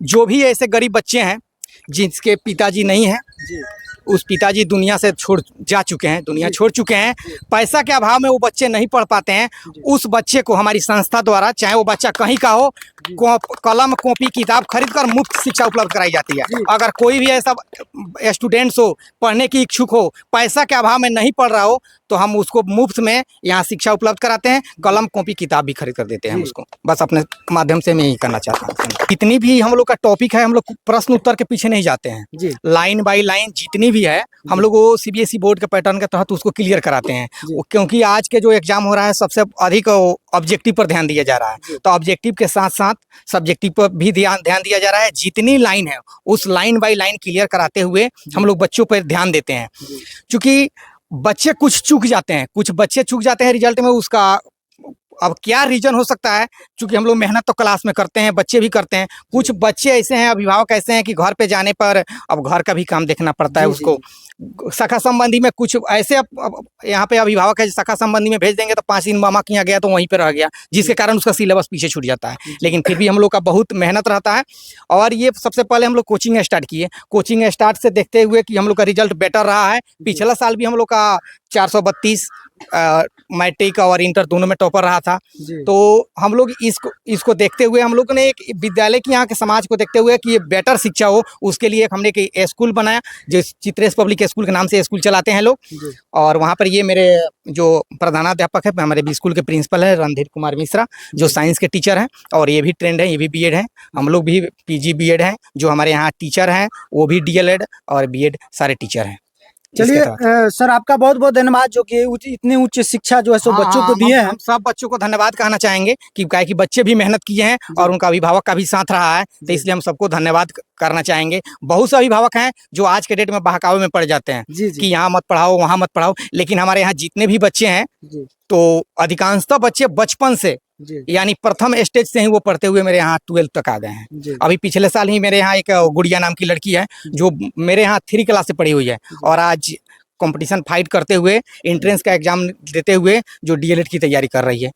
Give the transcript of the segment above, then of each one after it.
जो भी ऐसे गरीब बच्चे हैं जिसके पिताजी नहीं हैं, उस पिताजी दुनिया से छोड़ जा चुके हैं, दुनिया छोड़ चुके हैं, पैसा के अभाव में वो बच्चे नहीं पढ़ पाते हैं, उस बच्चे को हमारी संस्था द्वारा, चाहे वो बच्चा कहीं का हो, कलम कॉपी किताब खरीद कर मुफ्त शिक्षा उपलब्ध कराई जाती है। अगर कोई भी ऐसा स्टूडेंट्स हो, पढ़ने की इच्छुक हो, पैसा के अभाव में नहीं पढ़ रहा हो, तो हम उसको मुफ्त में यहाँ शिक्षा उपलब्ध कराते हैं, कलम कॉपी किताब भी खरीद कर देते हैं हम उसको। बस अपने माध्यम से मैं यही करना चाहता हूँ। जितनी भी हम लोग का टॉपिक है, हम लोग प्रश्न उत्तर के पीछे नहीं जाते हैं, लाइन बाई लाइन जितनी भी है हम लोग वो सीबीएसई बोर्ड के पैटर्न के तहत उसको क्लियर कराते हैं, क्योंकि आज के जो एग्जाम हो रहा है सबसे अधिक ऑब्जेक्टिव पर ध्यान दिया जा रहा है, तो ऑब्जेक्टिव के साथ साथ सब्जेक्टिव पर भी ध्यान दिया जा रहा है। जितनी लाइन है उस लाइन बाई लाइन क्लियर कराते हुए हम लोग बच्चों पर ध्यान देते हैं, क्योंकि बच्चे कुछ चूक जाते हैं, कुछ बच्चे चूक जाते हैं रिजल्ट में, उसका अब क्या रीजन हो सकता है, क्योंकि हम लोग मेहनत तो क्लास में करते हैं, बच्चे भी करते हैं, कुछ बच्चे ऐसे हैं, अभिभावक ऐसे हैं कि घर पे जाने पर अब घर का भी काम देखना पड़ता है उसको, शाखा संबंधी में कुछ ऐसे यहाँ पे अभिभावक है शाखा संबंधी में भेज देंगे तो 5 दिन मामा के यहाँ गया तो वहीं पे रह गया, जिसके कारण उसका सिलेबस पीछे छूट जाता है। लेकिन फिर भी हम लोग का बहुत मेहनत रहता है, और ये सबसे पहले हम लोग कोचिंग स्टार्ट किए, कोचिंग स्टार्ट से देखते हुए कि हम लोग का रिजल्ट बेटर रहा है। पिछला साल भी हम लोग का 432 मैट्रिक और इंटर दोनों में टॉपर रहा था, तो हम लोग इसको देखते हुए हम लोग ने एक विद्यालय की यहाँ के समाज को देखते हुए कि ये बेटर शिक्षा हो, उसके लिए हमने एक स्कूल बनाया, जो चित्रेश पब्लिक स्कूल के नाम से स्कूल चलाते हैं लोग। और वहाँ पर ये मेरे जो प्रधानाध्यापक है, हमारे स्कूल के प्रिंसिपल है रणधीर कुमार मिश्रा, जो साइंस के टीचर हैं, और ये भी ट्रेंड है, ये भी बीएड है, हम लोग भी पीजी बीएड हैं, जो हमारे यहाँ टीचर हैं वो भी डीएलएड और बीएड सारे टीचर हैं। चलिए सर, आपका बहुत बहुत धन्यवाद जो कि इतनी उच्च शिक्षा जो है सो बच्चों को दिए हैं। हम सब बच्चों को धन्यवाद कहना चाहेंगे कि क्या कि बच्चे भी मेहनत किए हैं और उनका अभिभावक का भी साथ रहा है, तो इसलिए हम सबको धन्यवाद करना चाहेंगे। बहुत से अभिभावक हैं जो आज के डेट में बहकावे में पड़ जाते हैं कि यहाँ मत पढ़ाओ वहाँ मत पढ़ाओ, लेकिन हमारे यहाँ जितने भी बच्चे हैं तो अधिकांशतः बच्चे बचपन से यानी प्रथम स्टेज से ही वो पढ़ते हुए मेरे यहाँ 12 तक आ गए हैं। अभी पिछले साल ही मेरे यहाँ एक गुड़िया नाम की लड़की है जो मेरे यहाँ 3 क्लास से पढ़ी हुई है, और आज कंपटीशन फाइट करते हुए एंट्रेंस का एग्जाम देते हुए जो डीएलएड की तैयारी कर रही है।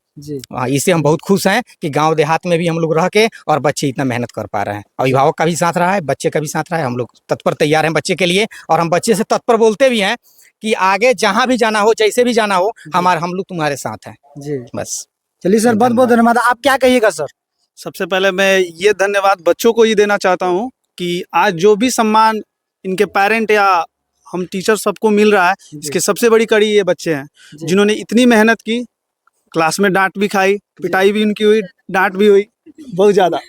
इससे हम बहुत खुश हैं कि गांव देहात में भी हम लोग रह के और बच्चे इतना मेहनत कर पा रहे हैं। अभिभावक का भी साथ रहा है, बच्चे का भी साथ रहा है, हम लोग तत्पर तैयार हैं बच्चे के लिए, और हम बच्चे से तत्पर बोलते भी हैं कि आगे जहाँ भी जाना हो, जैसे भी जाना हो, हम लोग तुम्हारे साथ हैं जी। बस चलिए सर, बहुत बहुत धन्यवाद। आप क्या कहिएगा सर? सबसे पहले मैं ये धन्यवाद बच्चों को ही देना चाहता हूँ कि आज जो भी सम्मान इनके पेरेंट या हम टीचर सबको मिल रहा है, इसके सबसे बड़ी कड़ी ये बच्चे हैं जिन्होंने इतनी मेहनत की, क्लास में डांट भी खाई, पिटाई भी उनकी हुई, डांट भी हुई बहुत ज्यादा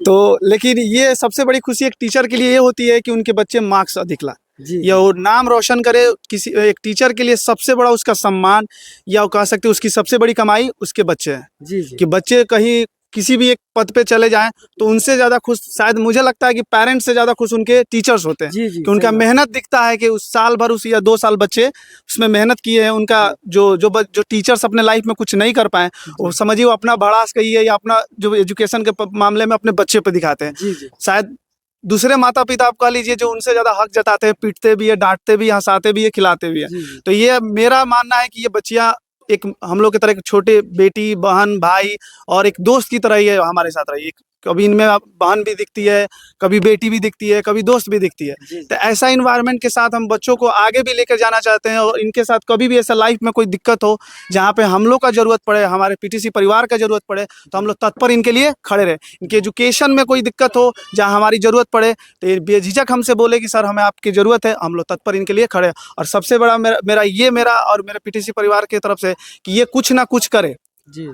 तो लेकिन ये सबसे बड़ी खुशी एक टीचर के लिए ये होती है कि उनके बच्चे मार्क्स अधिक लाए या वो नाम रोशन करे। किसी एक टीचर के लिए सबसे बड़ा उसका सम्मान या कह सकते हैं उसकी सबसे बड़ी कमाई उसके बच्चे हैं कि बच्चे कहीं किसी भी एक पद पे चले जाएं तो उनसे ज़्यादा खुश शायद मुझे लगता है कि पेरेंट्स से ज़्यादा खुश उनके टीचर्स होते हैं कि उनका मेहनत दिखता है कि उस साल भर उस या 2 साल बच्चे उसमें मेहनत किए हैं। उनका जो टीचर्स अपने लाइफ में कुछ नहीं कर पाए, वो समझिए वो अपना भड़ास कहिए या अपना जो एजुकेशन के मामले में अपने बच्चे पे दिखाते हैं। शायद दूसरे माता पिता आप कह लीजिए जो उनसे ज़्यादा हक जताते हैं, पीटते भी है, डांटते भी, हंसाते भी है, खिलाते भी है। तो ये मेरा मानना है कि ये बच्चियाँ एक हम लोग की तरह एक छोटे बेटी बहन भाई और एक दोस्त की तरह ही हमारे साथ रही। कभी इनमें बहन भी दिखती है, कभी बेटी भी दिखती है, कभी दोस्त भी दिखती है। तो ऐसा इन्वायरमेंट के साथ हम बच्चों को आगे भी लेकर जाना चाहते हैं, और इनके साथ कभी भी ऐसा लाइफ में कोई दिक्कत हो जहाँ पे हम लोग का जरूरत पड़े, हमारे पीटीसी परिवार का जरूरत पड़े, तो हम लोग तत्पर इनके लिए खड़े रहे। इनके एजुकेशन में कोई दिक्कत हो जहाँ हमारी जरूरत पड़े तो बेझिझक हमसे बोले कि सर हमें आपकी जरूरत है, हम लोग तत्पर इनके लिए खड़े। और सबसे बड़ा मेरा और मेरे पीटीसी परिवार की तरफ से कि ये कुछ ना कुछ करे,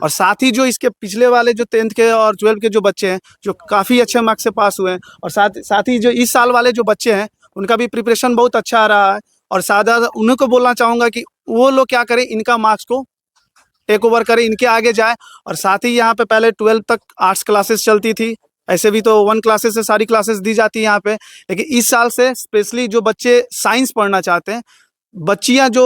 और साथ ही जो इसके पिछले वाले जो 10th के और 12th के जो बच्चे हैं जो काफ़ी अच्छे मार्क्स से पास हुए हैं, और साथ ही जो इस साल वाले जो बच्चे हैं उनका भी प्रिपरेशन बहुत अच्छा आ रहा है। और सादा उन्हें को बोलना चाहूँगा कि वो लोग क्या करें, इनका मार्क्स को टेक ओवर करें, इनके आगे जाए। और साथ ही यहाँ पे पहले 12th तक आर्ट्स क्लासेस चलती थी, ऐसे भी तो 1 क्लासेस से सारी क्लासेस दी जाती है यहाँ पे, लेकिन इस साल से स्पेशली जो बच्चे साइंस पढ़ना चाहते हैं, बच्चियाँ जो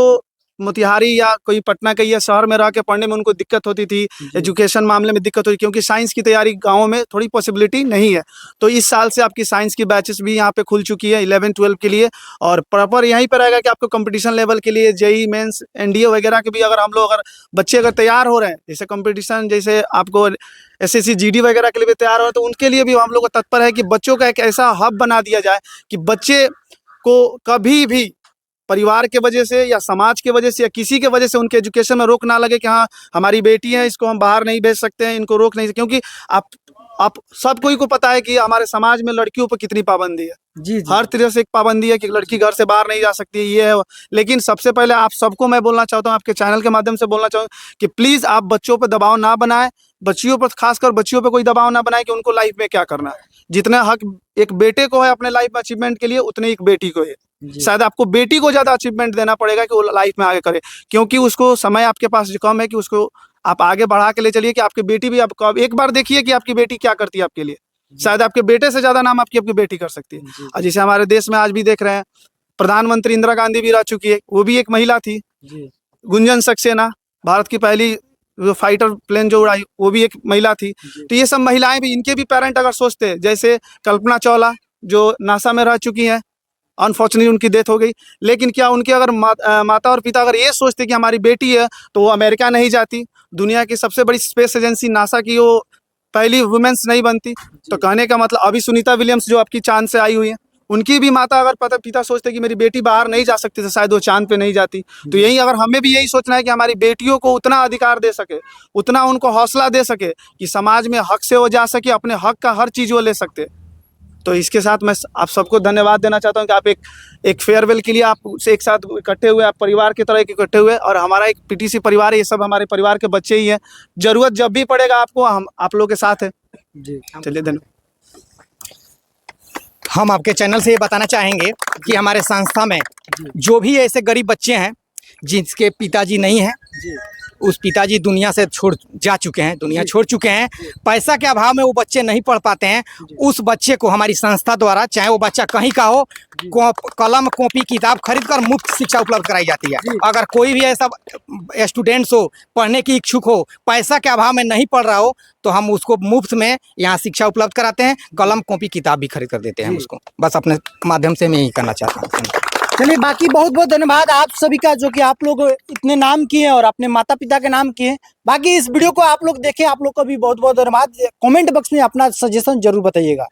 मोतिहारी या कोई पटना के या शहर में रह के पढ़ने में उनको दिक्कत होती थी, एजुकेशन मामले में दिक्कत होती, क्योंकि साइंस की तैयारी गाँव में थोड़ी पॉसिबिलिटी नहीं है। तो इस साल से आपकी साइंस की बैचेस भी यहाँ पे खुल चुकी है 11-12 के लिए, और प्रॉपर यहीं पर रहेगा कि आपको कंपटीशन लेवल के लिए जेई मेंस एनडीए वगैरह के भी अगर हम लोग अगर बच्चे अगर तैयार हो रहे हैं, जैसे कंपटीशन जैसे आपको एसएससी जीडी वगैरह के लिए भी तैयार हो रहे हैं, तो उनके लिए भी हम लोग को तत्पर है कि बच्चों का एक ऐसा हब बना दिया जाए कि बच्चे को कभी भी परिवार के वजह से या समाज के वजह से या किसी के वजह से उनके एजुकेशन में रोक ना लगे कि हाँ हमारी बेटी है, इसको हम बाहर नहीं भेज सकते हैं, इनको रोक नहीं, क्योंकि आप सब कोई को पता है कि हमारे समाज में लड़कियों पर कितनी पाबंदी है। जी हर तरह से एक पाबंदी है कि लड़की घर से बाहर नहीं जा सकती, ये है लेकिन सबसे पहले आप सबको मैं बोलना चाहता हूँ, आपके चैनल के माध्यम से बोलना चाहूँ कि प्लीज़ आप बच्चों पर दबाव ना बनाएं, बच्चियों पर खासकर बच्चियों पर कोई दबाव ना बनाए कि उनको लाइफ में क्या करना है। जितना हक एक बेटे को है अपने लाइफ में अचीवमेंट के लिए, उतने एक बेटी को है। शायद आपको बेटी को ज़्यादा अचीवमेंट देना पड़ेगा कि वो लाइफ में आगे करे, क्योंकि उसको समय आपके पास कम है कि उसको आप आगे बढ़ा के ले चलिए कि आपकी बेटी भी आपको एक बार देखिए कि आपकी बेटी क्या करती है आपके लिए। शायद आपके बेटे से ज़्यादा नाम आपकी बेटी कर सकती है। और जैसे हमारे देश में आज भी देख रहे हैं, प्रधानमंत्री इंदिरा गांधी भी रह चुकी है, वो भी एक महिला थी। गुंजन सक्सेना भारत की पहली फाइटर प्लेन जो उड़ाई, वो भी एक महिला थी। तो ये सब महिलाएं भी, इनके भी पेरेंट अगर सोचते हैं, जैसे कल्पना चावला जो नासा में रह चुकी हैं, अनफॉर्चुनेटली उनकी डेथ हो गई, लेकिन क्या उनके अगर माता और पिता अगर ये सोचते कि हमारी बेटी है तो वो अमेरिका नहीं जाती, दुनिया की सबसे बड़ी स्पेस एजेंसी नासा की वो पहली वुमेन्स नहीं बनती। तो कहने का मतलब अभी सुनीता विलियम्स जो आपकी चांद से आई हुई है, उनकी भी माता अगर पिता सोचते कि मेरी बेटी बाहर नहीं जा सकती तो शायद वो चांद पे नहीं जाती। तो यही अगर हमें भी यही सोचना है कि हमारी बेटियों को उतना अधिकार दे सके, उतना उनको हौसला दे सके कि समाज में हक से वो जा सके, अपने हक का हर चीज़ वो ले सकते। तो इसके साथ मैं आप सबको धन्यवाद देना चाहता हूँ कि आप एक फेयरवेल के लिए आप एक साथ इकट्ठे हुए, आप परिवार की तरह इकट्ठे हुए, और हमारा एक पीटीसी परिवार है, ये सब हमारे परिवार के बच्चे ही हैं। जरूरत जब भी पड़ेगा आपको, हम आप लोगों के साथ है। जी चलिए धन्यवाद। हम आपके चैनल से ये बताना चाहेंगे कि हमारे संस्था में जो भी ऐसे गरीब बच्चे हैं जिसके पिताजी नहीं हैं, उस पिताजी दुनिया से जा चुके हैं, दुनिया छोड़ चुके हैं, पैसा के अभाव में वो बच्चे नहीं पढ़ पाते हैं, उस बच्चे को हमारी संस्था द्वारा, चाहे वो बच्चा कहीं का हो, कलम कॉपी किताब खरीद कर मुफ्त शिक्षा उपलब्ध कराई जाती है। अगर कोई भी ऐसा स्टूडेंट्स हो, पढ़ने की इच्छुक हो, पैसा के अभाव में नहीं पढ़ रहा हो, तो हम उसको मुफ्त में यहाँ शिक्षा उपलब्ध कराते हैं, कलम कॉपी किताब भी खरीद कर देते हैं उसको। बस अपने माध्यम से मैं यही करना चाहता हूँ। चलिए, बाकी बहुत बहुत धन्यवाद आप सभी का, जो कि आप लोग इतने नाम किए और अपने माता पिता के नाम किए। बाकी इस वीडियो को आप लोग देखें, आप लोग को भी बहुत बहुत धन्यवाद। कमेंट बॉक्स में अपना सजेशन जरूर बताइएगा।